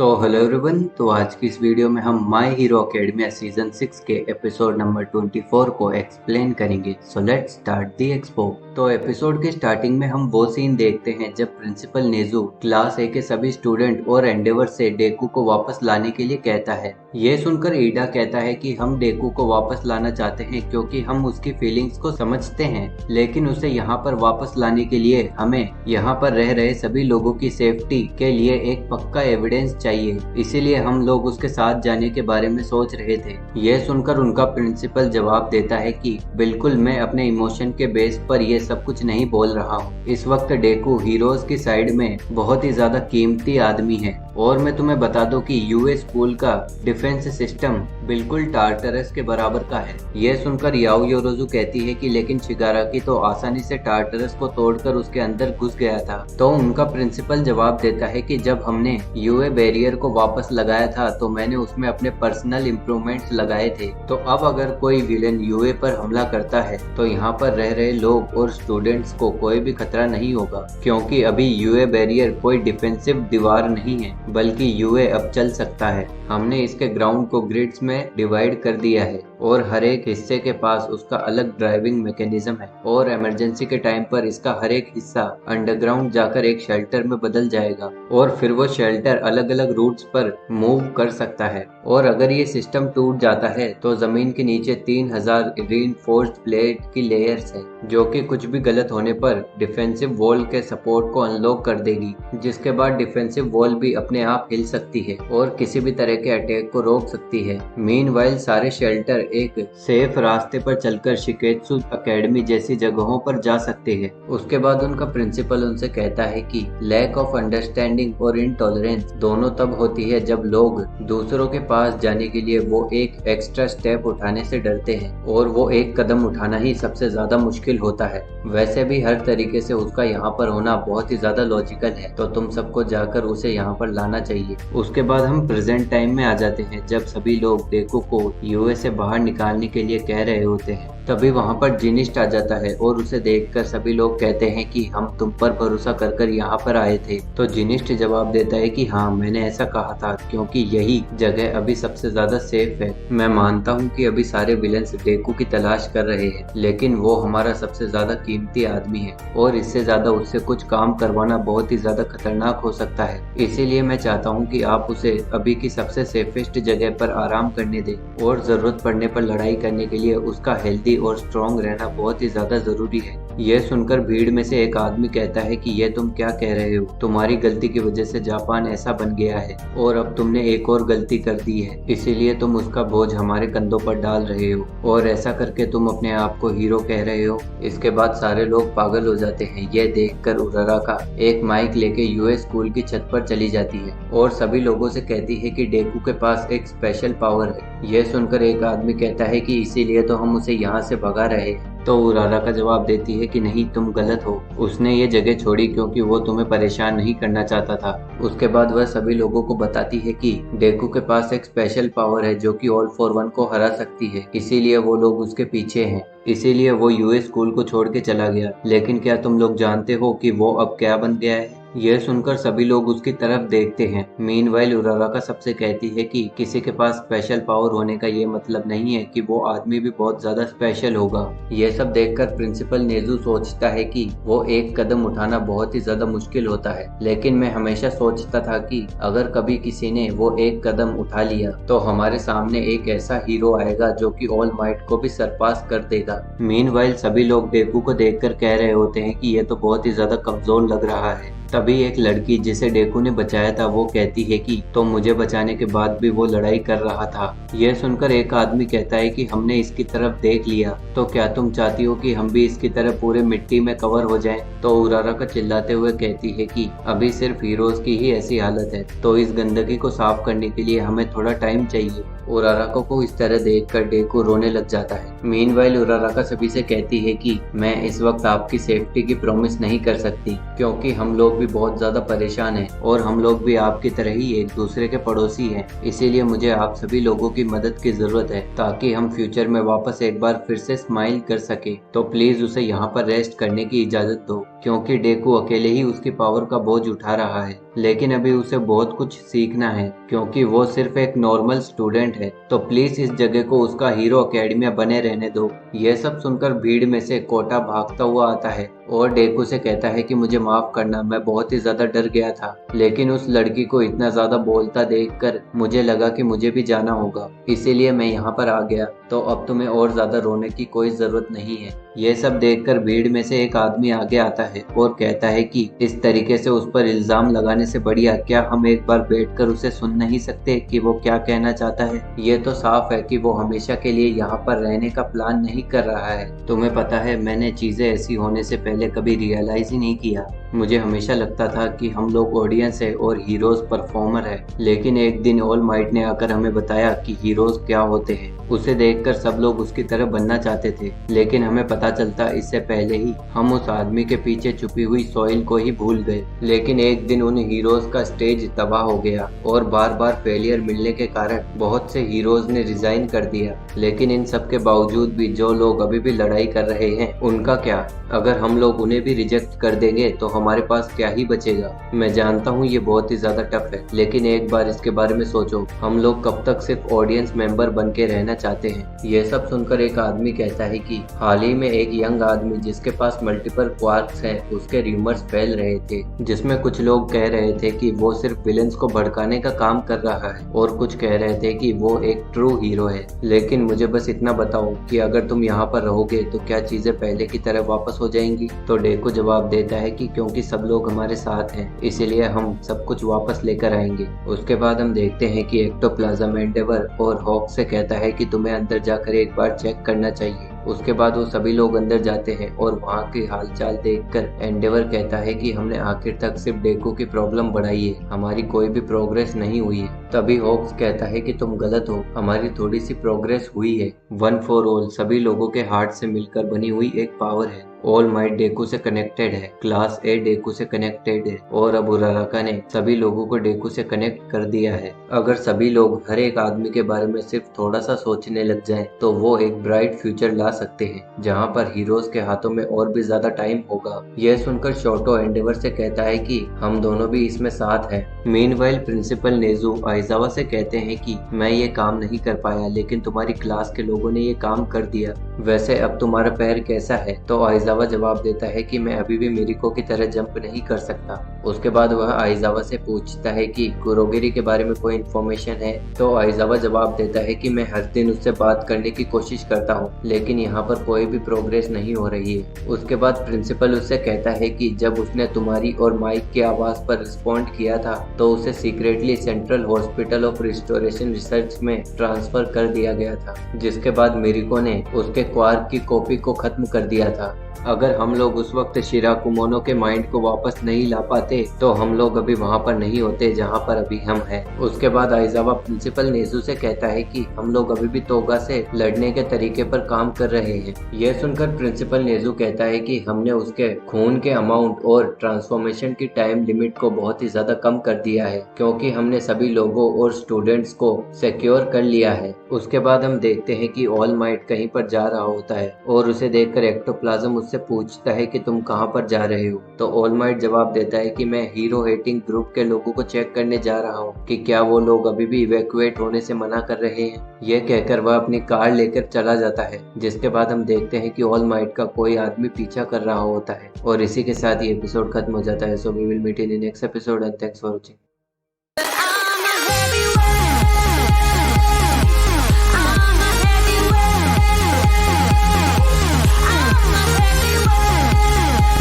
Hello everyone. तो आज की इस वीडियो में हम माय हीरो अकेडमिया सीजन 6 के एपिसोड नंबर 24 को एक्सप्लेन करेंगे। So let's start the expo. तो एपिसोड के स्टार्टिंग में हम वो सीन देखते हैं जब प्रिंसिपल नेजू क्लास ए के सभी स्टूडेंट और एंडेवर से डेकू को वापस लाने के लिए कहता है। ये सुनकर ईडा कहता है कि हम डेकू को वापस लाना चाहते हैं क्योंकि हम उसकी फीलिंग्स को समझते हैं, लेकिन उसे यहाँ पर वापस लाने के लिए हमें यहाँ पर रह रहे सभी लोगों की सेफ्टी के लिए एक पक्का एविडेंस चाहिए, इसीलिए हम लोग उसके साथ जाने के बारे में सोच रहे थे। यह सुनकर उनका प्रिंसिपल जवाब देता है कि बिल्कुल, मैं अपने इमोशन के बेस पर यह सब कुछ नहीं बोल रहा हूँ। इस वक्त डेकू हीरोज की साइड में बहुत ही ज्यादा कीमती आदमी है और मैं तुम्हें बता दूं कि यूए स्कूल का डिफेंस सिस्टम बिल्कुल टार्टरस के बराबर का है। यह सुनकर याओ योरोजू कहती है कि लेकिन शिगाराकी तो आसानी से टार्टरस को तोड़कर उसके अंदर घुस गया था। तो उनका प्रिंसिपल जवाब देता है कि जब हमने यूए बैरियर को वापस लगाया था तो मैंने उसमें अपने पर्सनल इम्प्रूवमेंट्स लगाए थे। तो अब अगर कोई विलेन यूए पर हमला करता है तो यहाँ पर रह रहे लोग और स्टूडेंट्स को कोई भी खतरा नहीं होगा, क्योंकि अभी यूए बैरियर कोई डिफेंसिव दीवार नहीं है बल्कि यूए अब चल सकता है। हमने इसके ग्राउंड को ग्रिड्स में डिवाइड कर दिया है और हर एक हिस्से के पास उसका अलग ड्राइविंग मैकेनिज्म है और इमरजेंसी के टाइम पर इसका हर एक हिस्सा अंडरग्राउंड जाकर एक शेल्टर में बदल जाएगा और फिर वो शेल्टर अलग अलग रूट्स पर मूव कर सकता है। और अगर ये सिस्टम टूट जाता है तो जमीन के नीचे 3000 रीइंफोर्स्ड प्लेट की लेयर्स है जो कि कुछ भी गलत होने पर डिफेंसिव वॉल के सपोर्ट को अनलॉक कर देगी, जिसके बाद डिफेंसिव वॉल भी अपने आप हिल सकती है और किसी भी तरह के अटैक को रोक सकती है। मीनवाइल सारे शेल्टर एक सेफ रास्ते पर चलकर शिकेत्सु अकेडमी जैसी जगहों पर जा सकते हैं। उसके बाद उनका प्रिंसिपल उनसे कहता है कि लैक ऑफ अंडरस्टैंडिंग और इनटॉलरेंस दोनों तब होती है जब लोग दूसरों के पास जाने के लिए वो एक एक्स्ट्रा स्टेप उठाने से डरते हैं और वो एक कदम उठाना ही सबसे ज्यादा मुश्किल होता है। वैसे भी हर तरीके से उसका यहाँ पर होना बहुत ही ज्यादा लॉजिकल है, तो तुम सबको जाकर उसे यहाँ पर लाना चाहिए। उसके बाद हम प्रेजेंट टाइम में आ जाते हैं जब सभी लोग डेकू को यूए से बाहर निकालने के लिए कह रहे होते हैं। तभी वहाँ पर जिनिस्ट आ जाता है और उसे देखकर सभी लोग कहते हैं कि हम तुम पर भरोसा कर यहाँ पर आए थे। तो जिनिस्ट जवाब देता है कि हाँ, मैंने ऐसा कहा था क्योंकि यही जगह अभी सबसे ज्यादा सेफ है। मैं मानता हूँ कि अभी सारे विलेंस डेकू की तलाश कर रहे हैं, लेकिन वो हमारा सबसे ज्यादा कीमती आदमी है और इससे ज्यादा उससे कुछ काम करवाना बहुत ही ज्यादा खतरनाक हो सकता है। इसीलिए मैं चाहता हूँ कि आप उसे अभी की सबसे सेफेस्ट जगह पर आराम करने दें और जरूरत पड़ने पर लड़ाई करने के लिए उसका हेल्दी और स्ट्रॉन्ग रहना बहुत ही ज्यादा जरूरी है। यह सुनकर भीड़ में से एक आदमी कहता है कि यह तुम क्या कह रहे हो? तुम्हारी गलती की वजह से जापान ऐसा बन गया है और अब तुमने एक और गलती कर दी है, इसीलिए तुम उसका बोझ हमारे कंधों पर डाल रहे हो और ऐसा करके तुम अपने आप को हीरो कह रहे हो। इसके बाद सारे लोग पागल हो जाते हैं। यह देखकर उराराका एक माइक लेके यूए स्कूल की छत पर चली जाती है और सभी लोगों से कहती है कि डेकू के पास एक स्पेशल पावर है। यह सुनकर एक आदमी कहता है कि इसीलिए तो हम उसे यहाँ से भगा रहे हैं। तो उराराका जवाब देती है कि नहीं, तुम गलत हो। उसने ये जगह छोड़ी क्योंकि वो तुम्हें परेशान नहीं करना चाहता था। उसके बाद वह सभी लोगों को बताती है कि डेकू के पास एक स्पेशल पावर है जो कि ऑल फॉर वन को हरा सकती है, इसीलिए वो लोग उसके पीछे हैं, इसीलिए वो यूएस स्कूल को छोड़ के चला गया। लेकिन क्या तुम लोग जानते हो कि वो अब क्या बन गया है? यह सुनकर सभी लोग उसकी तरफ देखते हैं। मीनवाइल उराराका सबसे कहती है कि किसी के पास स्पेशल पावर होने का ये मतलब नहीं है कि वो आदमी भी बहुत ज्यादा स्पेशल होगा। यह सब देखकर प्रिंसिपल नेजू सोचता है कि वो एक कदम उठाना बहुत ही ज्यादा मुश्किल होता है, लेकिन मैं हमेशा सोचता था कि अगर कभी किसी ने वो एक कदम उठा लिया तो हमारे सामने एक ऐसा हीरो आएगा जो कि ऑल माइट को भी सरपास कर देगा। मीनवाइल सभी लोग डेकू को देखकर कह रहे होते हैं कि यह तो बहुत ही ज्यादा कमजोर लग रहा है। तभी एक लड़की जिसे डेकू ने बचाया था वो कहती है कि तो मुझे बचाने के बाद भी वो लड़ाई कर रहा था। यह सुनकर एक आदमी कहता है कि हमने इसकी तरफ देख लिया, तो क्या तुम चाहती हो कि हम भी इसकी तरह पूरे मिट्टी में कवर हो जाएं? तो उराराका चिल्लाते हुए कहती है कि अभी सिर्फ हीरोज की ही ऐसी हालत है, तो इस गंदगी को साफ करने के लिए हमें थोड़ा टाइम चाहिए। उराराका को इस तरह देखकर डेकू रोने लग जाता है। मीनवाइल उराराका सभी से कहती है कि मैं इस वक्त आपकी सेफ्टी की प्रॉमिस नहीं कर सकती क्योंकि हम लोग भी बहुत ज्यादा परेशान हैं और हम लोग भी आपकी तरह ही एक दूसरे के पड़ोसी हैं, इसीलिए मुझे आप सभी लोगों की मदद की जरूरत है ताकि हम फ्यूचर में वापस एक बार फिर से स्माइल कर सके। तो प्लीज उसे यहाँ पर रेस्ट करने की इजाजत दो। क्योंकि डेकू अकेले ही उसकी पावर का बोझ उठा रहा है। लेकिन अभी उसे बहुत कुछ सीखना है क्योंकि वो सिर्फ एक नॉर्मल स्टूडेंट है। तो प्लीज इस जगह को उसका हीरो एकेडमिया बने रहने दो। यह सब सुनकर भीड़ में से कोटा भागता हुआ आता है और डेकू से कहता है कि मुझे माफ करना, मैं बहुत ही ज्यादा डर गया था। लेकिन उस लड़की को इतना ज्यादा बोलता देखकर मुझे लगा कि मुझे भी जाना होगा, इसीलिए मैं यहाँ पर आ गया। तो अब तुम्हें और ज्यादा रोने की कोई जरूरत नहीं है। ये सब देखकर भीड़ में से एक आदमी आगे आता है और कहता है कि इस तरीके से उस पर इल्जाम लगाने से बढ़िया क्या हम एक बार बैठकर उसे सुन नहीं सकते कि वो क्या कहना चाहता है। ये तो साफ है कि वो हमेशा के लिए यहाँ पर रहने का प्लान नहीं कर रहा है। तुम्हें पता है, मैंने चीजें ऐसी होने से पहले कभी रियलाइज ही नहीं किया। मुझे हमेशा लगता था कि हम लोग ऑडियंस है और हीरोज परफॉर्मर है। लेकिन एक दिन ऑल माइट ने आकर हमें बताया कि हीरोज क्या होते हैं। उसे देखकर सब लोग उसकी तरह बनना चाहते थे, लेकिन हमें पता चलता इससे पहले ही हम उस आदमी के पीछे छुपी हुई सोइल को ही भूल गए। लेकिन एक दिन उन हीरोज का स्टेज तबाह हो गया और बार बार फेलियर मिलने के कारण बहुत से हीरोज ने रिजाइन कर दिया। लेकिन इन सब के बावजूद भी जो लोग अभी भी लड़ाई कर रहे हैं, उनका क्या? अगर हम लोग उन्हें भी रिजेक्ट कर देंगे तो हमारे पास क्या ही बचेगा। मैं जानता हूँ ये बहुत ही ज्यादा टफ है, लेकिन एक बार इसके बारे में सोचो, हम लोग कब तक सिर्फ ऑडियंस मेंबर बन के रहना चाहते हैं। ये सब सुनकर एक आदमी कहता है कि हाल ही में एक यंग आदमी जिसके पास मल्टीपल क्वार्क्स हैं, उसके रूमर्स फैल रहे थे, जिसमें कुछ लोग कह रहे थे कि वो सिर्फ विलेंस को भड़काने का काम कर रहा है और कुछ कह रहे थे कि वो एक ट्रू हीरो है। लेकिन मुझे बस इतना बताओ कि अगर तुम यहाँ पर रहोगे तो क्या चीजें पहले की तरह वापस हो जाएंगी? तो डेको जवाब देता है कि क्योंकि सब लोग हमारे साथ हैं, इसीलिए हम सब कुछ वापस लेकर आएंगे। उसके बाद हम देखते हैं कि एक्टोप्लाज्म एंडेवर और हॉक से कहता है कि तुम्हें अंदर जाकर एक बार चेक करना चाहिए। उसके बाद वो सभी लोग अंदर जाते हैं और वहाँ की हालचाल देखकर एंडेवर कहता है कि हमने आखिर तक सिर्फ डेको की प्रॉब्लम बढ़ाई है, हमारी कोई भी प्रोग्रेस नहीं हुई है। तभी हॉक्स कहता है कि तुम गलत हो, हमारी थोड़ी सी प्रोग्रेस हुई है। वन फॉर ऑल सभी लोगों के हार्ट से मिलकर बनी हुई एक पावर है। ऑल माइट डेकू से कनेक्टेड है, क्लास ए डेकू से कनेक्टेड है और अब उराराका ने सभी लोगों को डेकू से कनेक्ट कर दिया है। अगर सभी लोग हर एक आदमी के बारे में सिर्फ थोड़ा सा सोचने लग जाएं, तो वो एक ब्राइट फ्यूचर ला सकते हैं जहां पर हीरोज के हाथों में और भी ज्यादा टाइम होगा। यह सुनकर शोटो एंडेवर से कहता है कि हम दोनों भी इसमें साथ हैं। मीनवाइल प्रिंसिपल नेजू आइजावा से कहते हैं कि मैं ये काम नहीं कर पाया, लेकिन तुम्हारी क्लास के लोगों ने ये काम कर दिया। वैसे अब तुम्हारा पैर कैसा है? तो आइजावा जवाब देता है कि मैं अभी भी मिरिको की तरह जंप नहीं कर सकता। उसके बाद वह आइजावा से पूछता है कि कुरोगिरी के बारे में कोई इन्फॉर्मेशन है? तो आइजावा जवाब देता है कि मैं हर दिन उससे बात करने की कोशिश करता हूँ, लेकिन यहाँ पर कोई भी प्रोग्रेस नहीं हो रही है। उसके बाद प्रिंसिपल उससे कहता है कि जब उसने तुम्हारी और माइक की आवाज पर रिस्पॉन्ड किया था तो उसे secretly central hospital of restoration research में ट्रांसफर कर दिया गया था, जिसके बाद मिरिको ने उसके क्वार्क की कॉपी को खत्म कर दिया था। अगर हम लोग उस वक्त शिराकुमोनो के माइंड को वापस नहीं ला पाते तो हम लोग अभी वहाँ पर नहीं होते जहाँ पर अभी हम हैं। उसके बाद आइजावा प्रिंसिपल नेजू से कहता है कि हम लोग अभी भी तोगा से लड़ने के तरीके पर काम कर रहे हैं। यह सुनकर प्रिंसिपल नेजू कहता है कि हमने उसके खून के अमाउंट और ट्रांसफॉर्मेशन की टाइम लिमिट को बहुत ही ज्यादा कम कर दिया है, क्योंकि हमने सभी लोगों और स्टूडेंट्स को सिक्योर कर लिया है। उसके बाद हम देखते हैं कि ऑल माइट कहीं पर जा रहा होता है और उसे देखकर एक्टोप्लाज्म उससे पूछता है कि तुम कहां पर जा रहे हो? तो ऑल माइट जवाब देता है कि मैं हीरो हेटिंग ग्रुप के लोगों को चेक करने जा रहा हूं कि क्या वो लोग अभी भी इवैक्यूएट होने से मना कर रहे हैं। यह कहकर वह अपनी कार लेकर चला जाता है, जिसके बाद हम देखते हैं कि ऑल माइट का कोई आदमी पीछा कर रहा होता है। और इसी के साथ ये एपिसोड खत्म हो जाता है। So we will meet in next episode and thanks for watching.